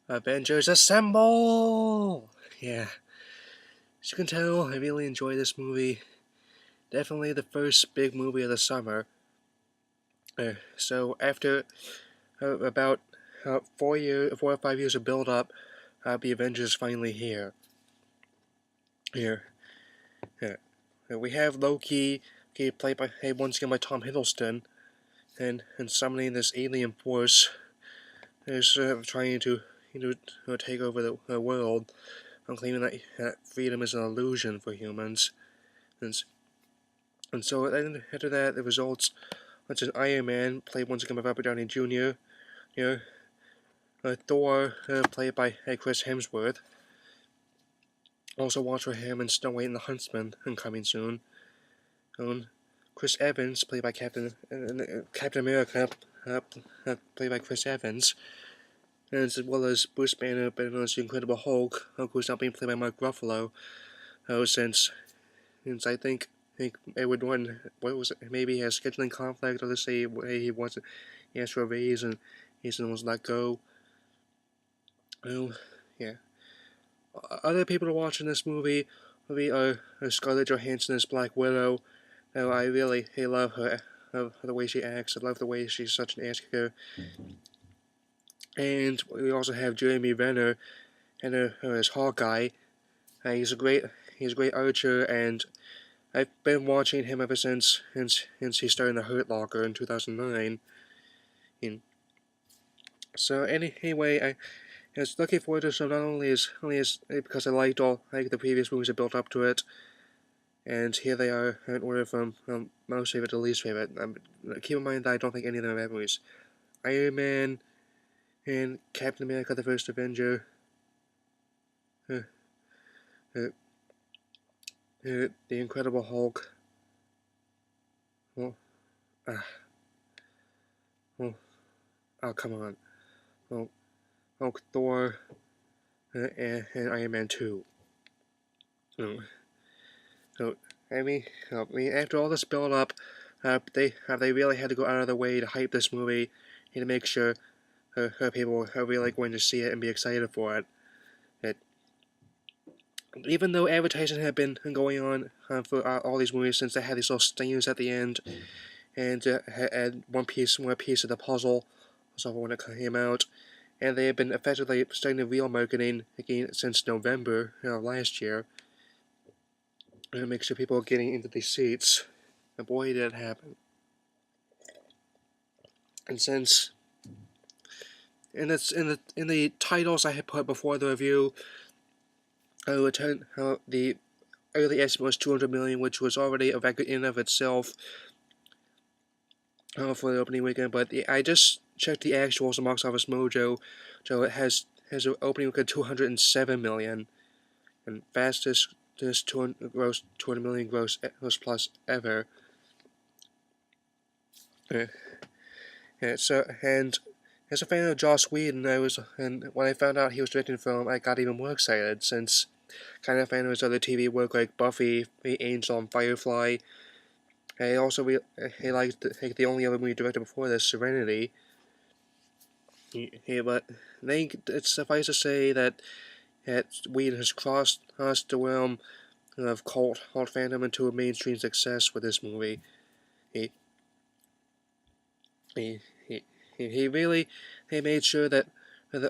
Avengers assemble! Yeah, as you can tell, I really enjoy this movie. Definitely the first big movie of the summer. So after about 4 or 5 years of build up, the Avengers finally here. Here, yeah. We have Loki, played by once again by Tom Hiddleston, and summoning this alien force is trying to take over the world. I'm claiming that freedom is an illusion for humans. And, and so after that, the results, which is Iron Man, played once again by Robert Downey Jr., you Thor, played by Chris Hemsworth. Also watch for him in Snow White and the Huntsman, and coming soon. Chris Evans, played by Captain America, played by Chris Evans, and as well as Bruce Banner, better known as the Incredible Hulk, who's now being played by Mark Ruffalo, since I think Edward Norton, maybe he has scheduling conflict, or let's say he asked for a raise and he's was let go. Yeah. Other people to watch in this movie are Scarlett Johansson as Black Widow. I really love her, the way she acts. I love the way she's such an ass kicker. And we also have Jeremy Renner and as Hawkeye. He's a great archer, and I've been watching him ever since he started in the Hurt Locker in 2009. So anyway, I was looking forward to some, not only as because I liked the previous movies that built up to it, and here they are in order from most favorite to least favorite. Keep in mind that I don't think any of them are bad movies. Iron Man and Captain America: The First Avenger. Uh, uh, the Incredible Hulk. Oh, oh, oh, come on. Oh, Hulk, Thor, and Iron Man 2. Oh, so, I mean, after all this build up, they really had to go out of their way to hype this movie and to make sure people are really going to see it and be excited for it. Even though advertising had been going on for all these movies since they had these little stings at the end, and had one more piece of the puzzle, so when it came out, and they had been effectively starting the real marketing again since November last year, to make sure people are getting into these seats. And boy, did it happen. And since in the titles I had put before the review, the early estimate was 200 million, which was already a record in of itself for the opening weekend. But I just checked the actuals on Box Office Mojo, so it has an opening weekend 207 million, and fastest 200 million gross plus ever. So and as a fan of Joss Whedon, and when I found out he was directing the film, I got even more excited, since kind of fan of his other TV work like Buffy, Angel, and Firefly. I also liked the only other movie directed before this, Serenity. But I think it's suffice to say that Whedon has crossed the realm of cult fandom into a mainstream success with this movie. He he he really made sure that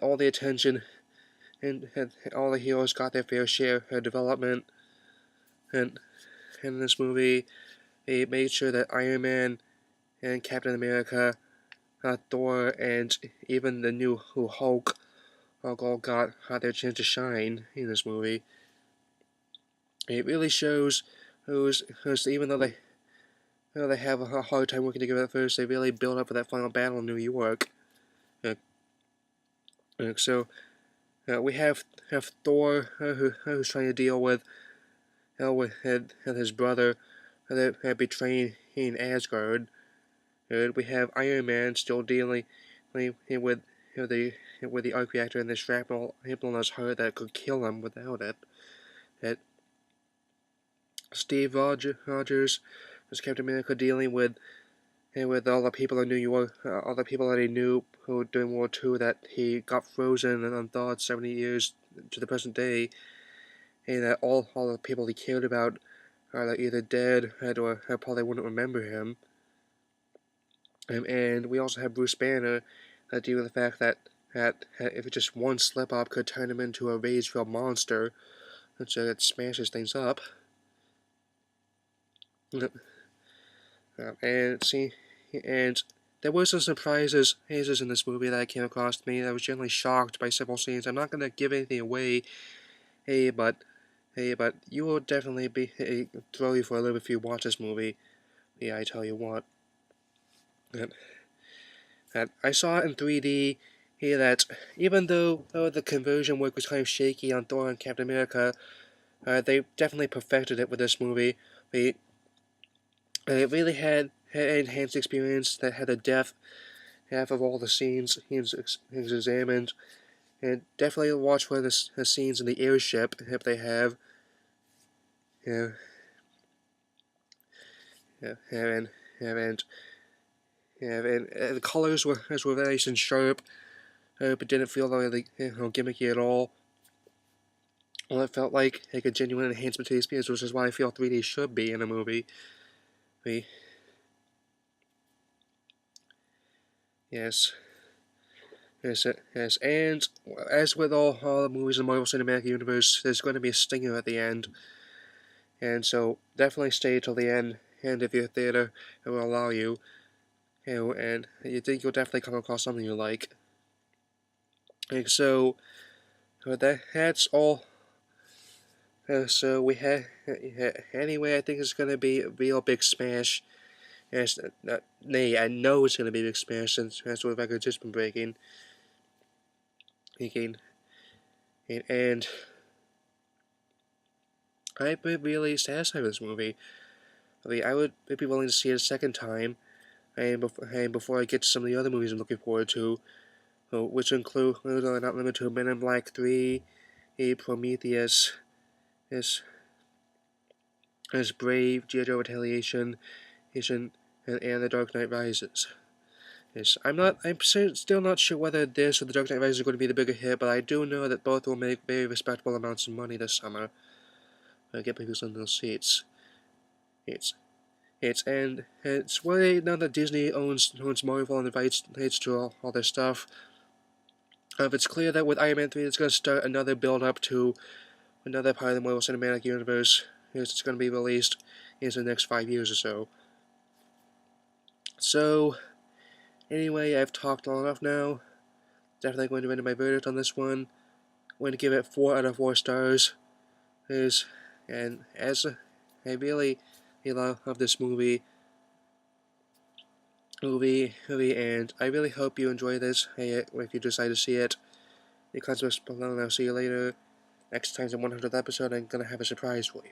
all the attention and all the heroes got their fair share of development, and in this movie he made sure that Iron Man and Captain America, Thor, and even the new Hulk all got their chance to shine in this movie. It really shows who's even though they have a hard time working together at first, they really build up for that final battle in New York. So we have Thor, who's trying to deal with his brother betraying Asgard. We have Iron Man still dealing with the arc reactor and the shrapnel in his heart that could kill him without it. Steve Rogers as Captain America dealing with and with all the people in New York, all the people that he knew who were during World War II, that he got frozen and unthawed 70 years to the present day, and that all the people he cared about are either dead or probably wouldn't remember him. And we also have Bruce Banner dealing with the fact that if just one slip up could turn him into a rage-filled monster, so it smashes things up. And see, and there were some surprises in this movie that came across to me. I was generally shocked by several scenes. I'm not going to give anything away, but you will definitely be throw you for a loop if you watch this movie. Yeah, I tell you what. I saw it in 3D. That even though the conversion work was kind of shaky on Thor and Captain America, they definitely perfected it with this movie. It really had an enhanced experience that had a depth half of all the scenes he's examined, and definitely watch for the scenes in the airship if they have. Yeah, and the colors were nice and sharp, but didn't feel really gimmicky at all. Well, it felt like a genuine enhancement to the experience, which is why I feel 3D should be in a movie. Yes. Yes, and as with all the movies in the Marvel Cinematic Universe, there's going to be a stinger at the end, and so definitely stay till the end, and if your theater will allow you, and you think you'll definitely come across something you like. And so, that's all. So we had, anyway, I think it's going to be a real big smash. Yes, nay, I know it's going to be a big smash since that's what record just been breaking. Again, and I've been really satisfied with this movie. I would be willing to see it a second time, and before I get to some of the other movies I'm looking forward to, which include, not limited to, Men in Black 3, Prometheus, as Brave, G.I. Joe Retaliation, and The Dark Knight Rises. Yes, I'm still not sure whether this or The Dark Knight Rises is going to be the bigger hit, but I do know that both will make very respectable amounts of money this summer. Get people in those seats. It's why now that Disney owns Marvel and the rights to all their stuff. It's clear that with Iron Man 3, it's going to start another build-up to another part of the Marvel Cinematic Universe. It's going to be released in the next 5 years or so. So, anyway, I've talked long enough now. Definitely going to render my verdict on this one. I'm going to give it 4 out of 4 stars. And as I really love this movie, and I really hope you enjoy this. If you decide to see it, it comes below, and I'll see you later. Next time's the 100th episode, I'm gonna have a surprise for you.